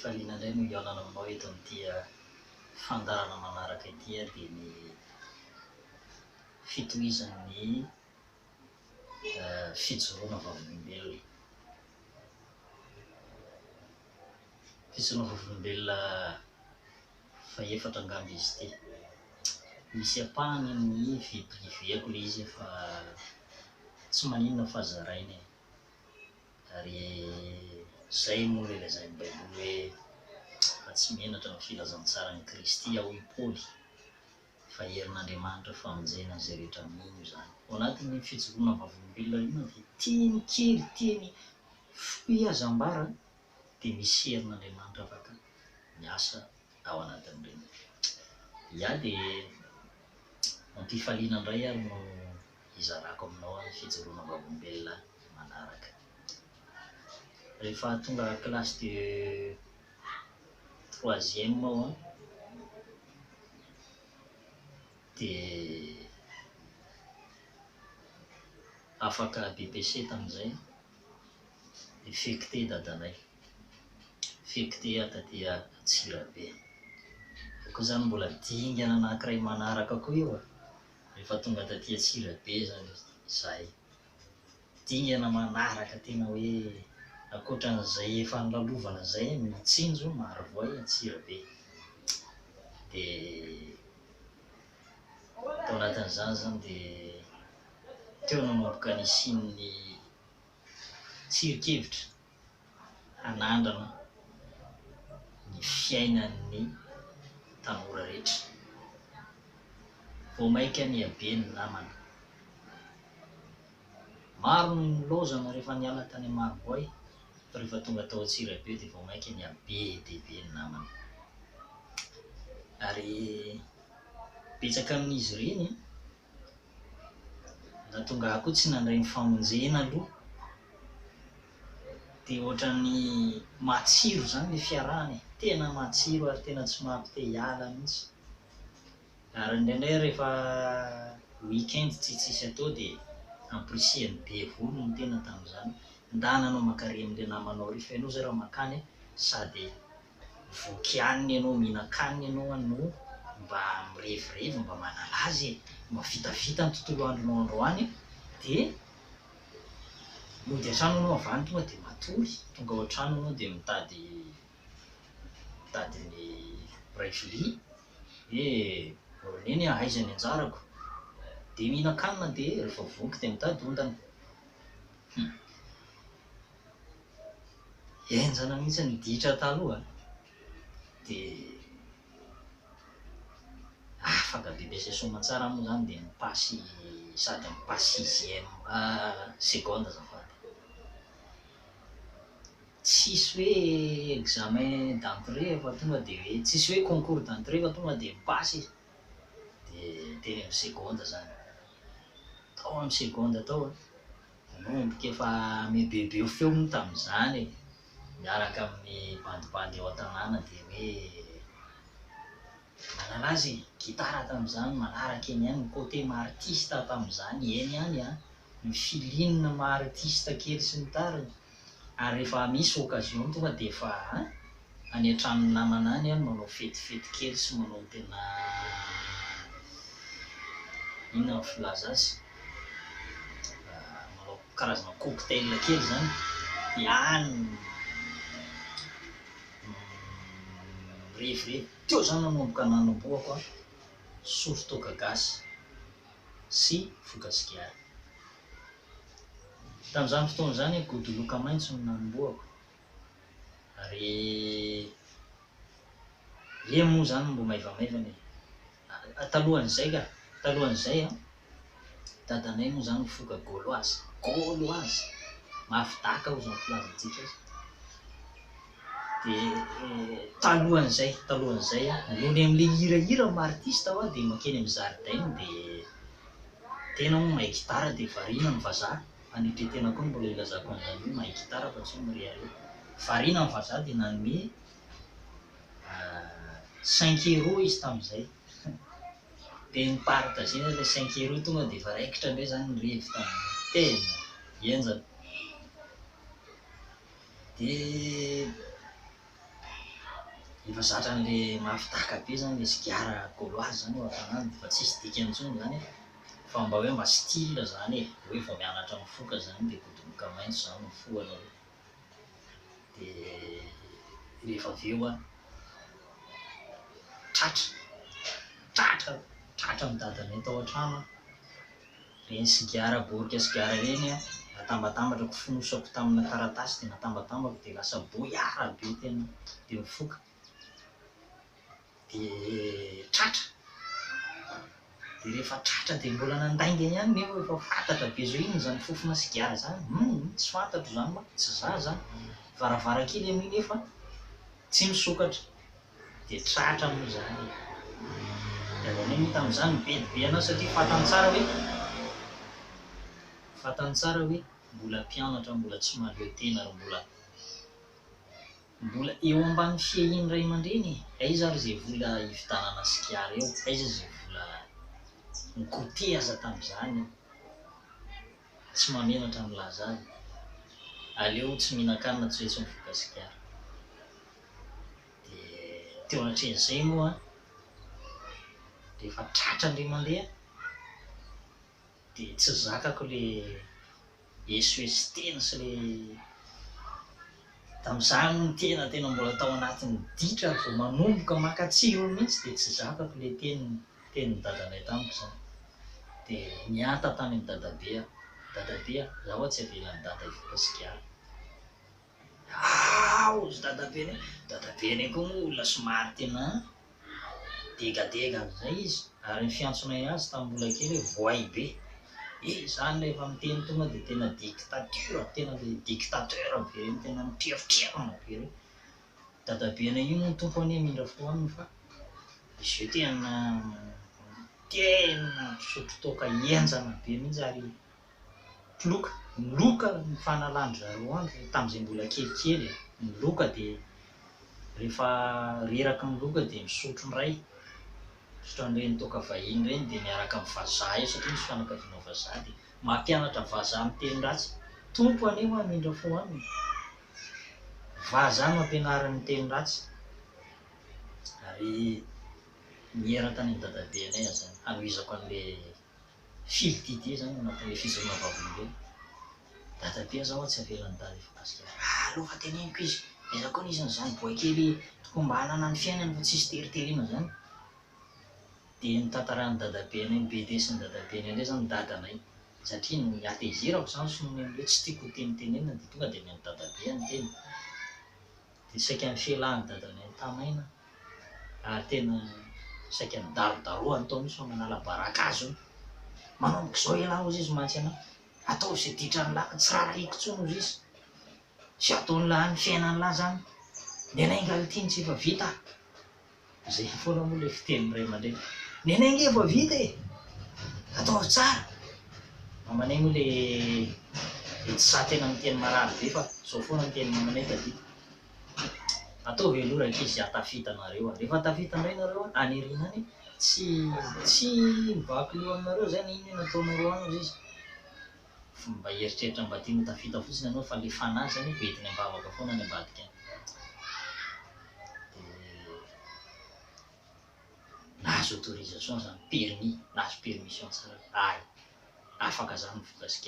Faliana indray no hiaonana aminao eto amin'ity fandarana manaraka ity dia ny fitohizan'ny fijoroana vavolombelona. Fijoroana vavolombelona faefatra angamba izy ity. Misy apahany amin'ny vie privée-ko ilay izy fa tsy maninona fa zarainy e. Ary zay moa ilay lazain'ny Baiboly hoe fa tsy menatra ny filazantsara ny Kristy ao i-Paoly fa herin'Andriamanitra famonjena izay rehetra mino izany. Ao anatin'ny fijoroana vavolombelona io dia tiany kely, tiany fohy azam-bara dia misy herin'Andriamanitra afaka miasa ao anatin'ireny. Ia dia ampifaliana indray ary no izarako aminao ny fijoroana vavolombelona manaraka. Rehefa tonga classe de troisième ao dia afaka BPC tamin'izay dia fekte dadanay, fekte taty Antsirabe. Koa zany mbola dingana anankiray manaraka koa io rehefa tonga taty Antsirabe zany izahay. Dingana manaraka tena hoe ankoatran'izay efa nilalovana izay mitsinjo maro voay Antsirabe. Dia tao anatin'izany zany dia teo nanomboka nisian'ny tsirikevitra hanandrana ny fiainan'ny tanora rehetra. Vao maika ny habe ny namana. Maro ny lozana rehefa niala tany Marovoay fa rehefa tonga tao Antsirabe dia vao maika ny habe dehibe ny namana. Ary betsaka amin'izy ireny na tonga aho koa tsy nandray ny famonjena aloha dia ohatran'ny matsiro zany ilay fiarahana, tena matsiro ary tena tsy mampite hiala mihitsy. Ary indraindray rehefa weekend tsitsisy atao dia ampirisiany be volo ny tena tamin'izany. Ndananao makare amin'ilay namanao rehefa ianao zay raha makany sady voky-hanina ianao, mihinan-kanina ianao no mba mirevirevy, mba manala azy, mba vitavita ny tontolo andronao androany dia mody an-trano ianao avy any tonga dia matory. Tonga ao an-trano ianao dia mitady ny ray vilia hoe oroneny ahaiza ny anjarako, dia mihinan-kanina dia rehefa voky dia mitady ondana. Henjana mihitsy ny ditra taloha dia afaka BPC soamantsara moa zany dia mipasy sady mipasy sixième seconde azafady. Tsisy hoe examen d'entrée fa tonga dia hoe tsisy hoe concours d'entrée fa tonga dia mipasy dia teny amin'ny seconde zany. Tao amin'ny seconde tao nanomboka efa mibebeo feo moa tamin'izany miaraka amin'ny bandibandy ao an-tanàna dia hoe manala azy gitara tamin'izany manaraka eny ihany, ny côté ma-artiste tamin'izany eny ihany ny filinina ma-artiste kely sy ny tariny. Ary rehefa misy occasion tonga dia efa any an-tranon'ny namana any manao fetifety kely sy manao tena inona ny filaza azy, manao karazana cocktail kely zany dia any mirevirevy. Teo zany nanomboka nanamboako Sory-toaka gasy sy Vokasikary. Tamin'izany fotoana izany Godoloka maitso no nanomboako. Ary ie moa zany mbo maivamaivana talohan'izay dadanay moa zany foka gauloise mafy daka hoy izany filazantsika azy. Dia talohan'izay nony amin'ilay hirahira ma-artiste aho dia makeny amin'ny zaridaina dia tena moa mahay gitara dia variana ny vazaha. Anetretena koa mbola ilazako an'izany hoe mahay gitara fa tsy mirehare. Variana ny vazaha dia nanome 5 € izy tamin'izay. Dia nipartager ilay 5 € tonga dia efa raikitra indray zany ny revy tamin'izay. Tena henjana. Dia Efa zatra an'le mahafitaka be zany le sigara gauloise zany eo an-tanàna fa tsisy dikan'intsony zany fa mba hoe mba style zany e, hoe vao mianatra mifoka zany de godomoka maitso zany ny foana hoe. De rehefa avy eo a tratra ny dadanay tao an-trano a, reny sigara borika sigara reny a atambatambatrako fonosako tamina taratasy de natambatambako de lasa boiara be tena de mifoka de tratra. De rehefa tratra de mbola nandaingina ihany nefa efa fantatra be zao ino zany fofona sigara zany, tsy fantatro zany ma tsy za zany varavarakely amin'iny nefa tsy misokatra de tratra moa zany. Dadanay moa tamin'izany be anazy satria fantany tsara hoe mbola mpianatra mbola tsy mahaleo tena ary mbola eo ambany fihahiny ray aman-dreny e. Aiza ary zay vola hividanana sigara eo, aiza zay vola nikote aza tamin'izany, tsy mamenatra milaza azy, aleo tsy mihinan-kanina tsy hoe tsy mifoka sigara. De teo anatrehan'izay moa rehefa tratra indray mandeha de tsy zakako le SOS tena sy le tamin'izany no tena mbola tao anatin'ny ditra vao manomboka makatsiro mihitsy de tsy zakako le tenin'ny dadanay tamiko zany. De nianta tany amin'ny dadabe zaho tsy avelan'ny dada hifoka sigara. Ozy dadabenay koa moa olona somary tena degadega am'zay izy ary ny fiantsonay azy tamin'ny mbola kely hoe voay be. Zany rehefa miteny tonga de tena le dictateur be reny tena mitriafitriafana be reny. Dadabenay io moa tompo anie mindra fohaniny fa izy io tena misotro toaka henjana be mihitsy ary loka ny fanalandro zareo andro tamin'izay mbola kelikely ny loka de rehefa reraky ny loka de misotro ndray an'ireny toaka vahiny reny de miaraka amin'ny vazaha io satria misy fianakaviana vazaha de mampianatra vazaha miteny ratsy. Tompo aneho a mindra fohaniny, vazaha no ampianariny miteny ratsy ary niera tany amin'ny dadabenay aho zany hanohizako an'le fily dité zany anatin'le fizarana vavolombelona. Dadabe zaho tsy avelan'ny dada hifoka sigara. Aleo fa teneniko izy, aiza koa n'isan'izany boay kely tokony mba hanana ny fiainany fa tsisy teriteriana zany. De nitantarany dadabenay, ny bebe sy ny dadabenay indray zany dadanay satria niatezerako zany sy nomeny hoe tsy tiako hotenitenenina de tonga de neny dadabe ny teny. De saika ny fialan'ny dadanay tamaina ary tena saika nidarodaroany tao mihitsy fa manala baraka azy hono. Manomboka zao ialahy ozy izy mantsy anao, atao zay ditrany lahy tsy rarahiko intsony ozy izy, sy ataony lahy ny fiainany lahy zany, nenay nga ity tsy efa vita. Zay foana moa le fitenin'ny ray aman-dreny, nenay nge efa vita e, atao tsara. Mamanay moa le tsy za tena miteny marary be fa zao foana ny teny mamanay da vita. Ataovy aloha rankizy hatafita anareo rehefa tafita indray nareo anirina any tsy mivaky loha aminareo zany ino nataonareo any ozy izy, mba eritreritra mba tiany tafita fotsiny anao fa le fanahy zany hoentina ambavaka foana any ambadika any. De nahazo autorisation zany, nahazo permission tsara, afaka zany mifoka sigara.